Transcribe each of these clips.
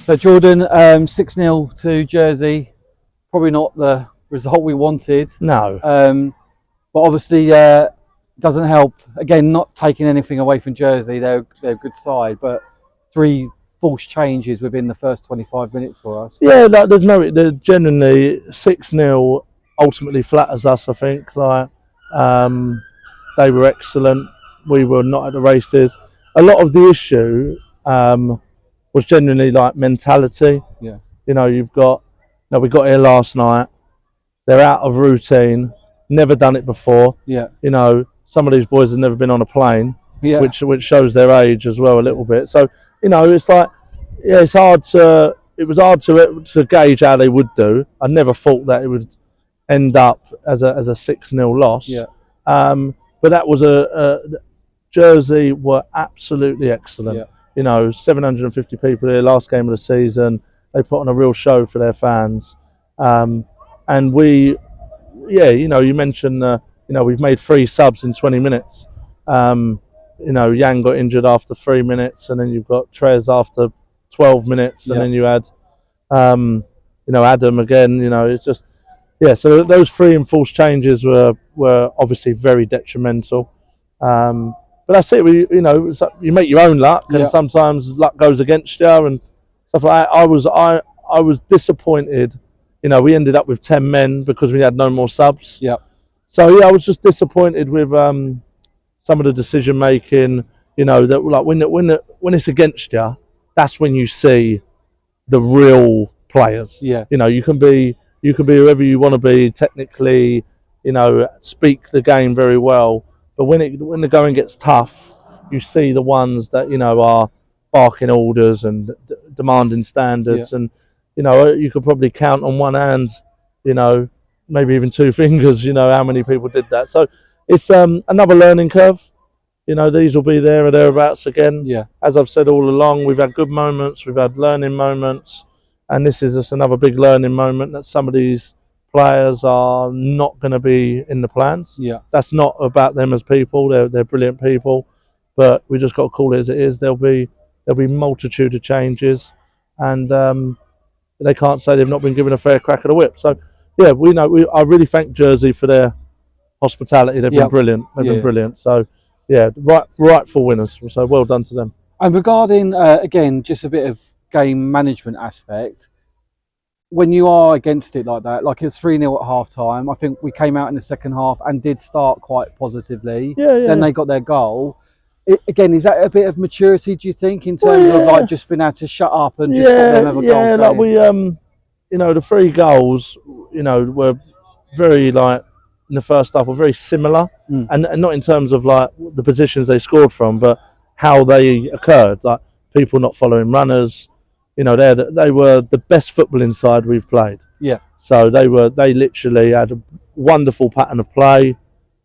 So Jordan, 6-0 to Jersey. Probably not the result we wanted, No. but obviously doesn't help. Again, not taking anything away from Jersey, they're a good side, but three false changes within the first 25 minutes for us. Yeah, like there's genuinely 6-0 ultimately flatters us. I think um, they were excellent. We were not at the races. A lot of the issue was genuinely like mentality. Yeah, You know, we got here last night. They're out of routine. Never done it before. yeah, You know, some of these boys have never been on a plane, yeah, which shows their age as well a little bit. So you know, it's like yeah, it was hard to gauge how they would do. I never thought that it would end up as a 6-0 loss. yeah, But that was Jersey were absolutely excellent. yeah, You know, 750 people here, last game of the season. They put on a real show for their fans. And yeah, you know, you mentioned, you know, we've made 3 subs in 20 minutes. You know, Yang got injured after 3 minutes, and then you've got Trez after 12 minutes, and yeah. then you had, you know, Adam again. You know, it's just, yeah. So those 3 enforced changes were obviously very detrimental. But that's it. You know, you make your own luck, and Yeah. sometimes luck goes against you and stuff like that. I was disappointed. You know, we ended up with 10 men because we had no more subs. Yeah, So yeah, I was just disappointed with some of the decision making. You know, that like when it's against you, that's when you see the real players. yeah, You know, you can be whoever you want to be technically. You know, speak the game very well, but when the going gets tough, you see the ones that you know are barking orders and demanding yeah, standards, and you know you could probably count on one hand, you know, maybe even 2 fingers, you know, how many people did that. So it's another learning curve. You know, these will be there or thereabouts again. yeah, As I've said all along, we've had good moments, we've had learning moments, and this is just another big learning moment that some of these players are not going to be in the plans. yeah. That's not about them as people; they're brilliant people, but we just got to call it as it is. There'll be multitude of changes, and they can't say they've not been given a fair crack at the whip. So, yeah, we know. I really thank Jersey for their hospitality. They've Yeah. been brilliant. They've Yeah. been brilliant. So, yeah, rightful winners. So, well done to them. And regarding again, just a bit of game management aspect. When you are against it like that, like it's 3-0 at half time, I think we came out in the second half and did start quite positively. Yeah, yeah. Then they got their goal. Again, is that a bit of maturity, do you think, in Well, terms of yeah. like just being able to shut up and just let them have a goal? Like we, you know, the 3 goals, you know, were very like in the first half were very similar, Mm. and not in terms of like the positions they scored from, but how they occurred. Like people not following runners, you know, they were the best footballing side we've played. Yeah, So they literally had a wonderful pattern of play.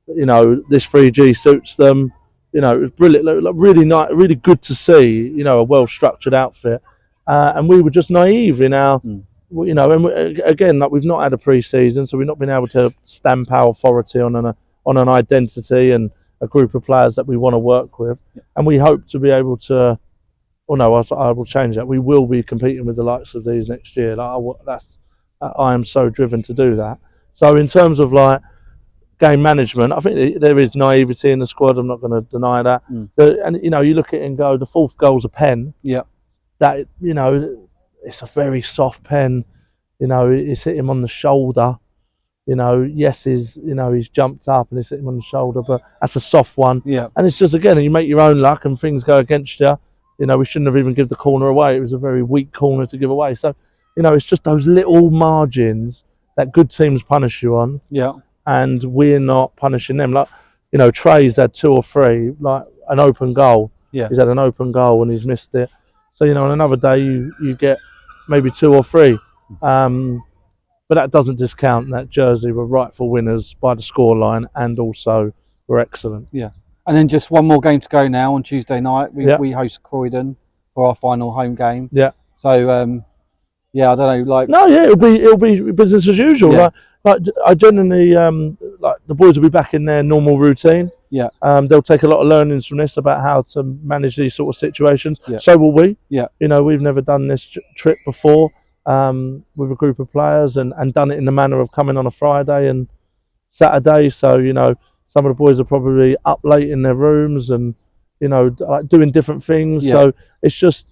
You know, this 3G suits them. You know, it was brilliant, like, really nice, really good to see. You know, a well-structured outfit, and we were just naive in our, you know, and again, like we've not had a pre-season, so we've not been able to stamp our authority on an identity and a group of players that we want to work with, and we hope to be able to. Oh no, I will change that. We will be competing with the likes of these next year. I am so driven to do that. So in terms of like game management, I think there is naivety in the squad. I'm not going to deny that. And you know, you look at it and go, the 4th goal's a pen. yeah, That you know, it's a very soft pen. You know, it's hit him on the shoulder. You know, yes, he's jumped up and it's hit him on the shoulder, but that's a soft one. yeah, And it's just again, you make your own luck and things go against you. You know, we shouldn't have even given the corner away. It was a very weak corner to give away. So, you know, it's just those little margins that good teams punish you on, yeah, and we're not punishing them. Like, you know, Trey's had 2 or 3, like an open goal. yeah, He's had an open goal and he's missed it. So, you know, on another day you get maybe 2 or 3. But that doesn't discount that Jersey were rightful winners by the scoreline and also were excellent. yeah. And then just one more game to go now on Tuesday night. Yeah. We host Croydon for our final home game. Yeah. So yeah, I don't know, like No, yeah, it'll be business as usual. Yeah. Like I genuinely like the boys will be back in their normal routine. Yeah. They'll take a lot of learnings from this about how to manage these sort of situations. Yeah. So will we. Yeah. You know, we've never done this trip before with a group of players and done it in the manner of coming on a Friday and Saturday. So, you know, some of the boys are probably up late in their rooms and, you know, like doing different things. Yeah. So it's just,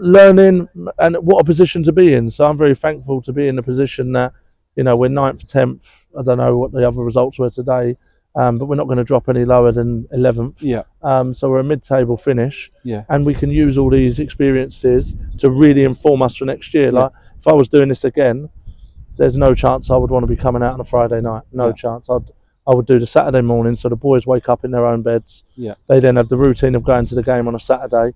learning and what a position to be in. So I'm very thankful to be in the position that, you know, we're 9th, 10th. I don't know what the other results were today, but we're not going to drop any lower than 11th. Yeah. So we're a mid-table finish, Yeah. and we can use all these experiences to really inform us for next year. Yeah. Like if I was doing this again, there's no chance I would want to be coming out on a Friday night. No Yeah. chance. I would do the Saturday morning, so the boys wake up in their own beds. Yeah. They then have the routine of going to the game on a Saturday,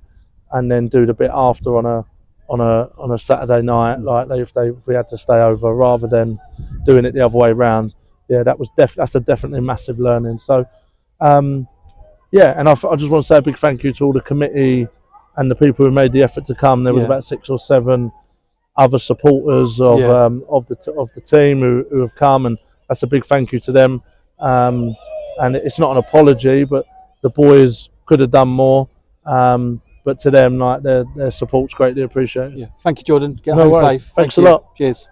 and then do the bit after on a Saturday night, like if we had to stay over, rather than doing it the other way round. Yeah, that's a definitely massive learning. So, and I just want to say a big thank you to all the committee and the people who made the effort to come. There was about 6 or 7 other supporters of the team who have come, and that's a big thank you to them. And it's not an apology, but the boys could have done more. But to them, like their support's greatly appreciated. Yeah. Thank you, Jordan. Get No home worries. safe. Thanks Thank you. a lot. Cheers.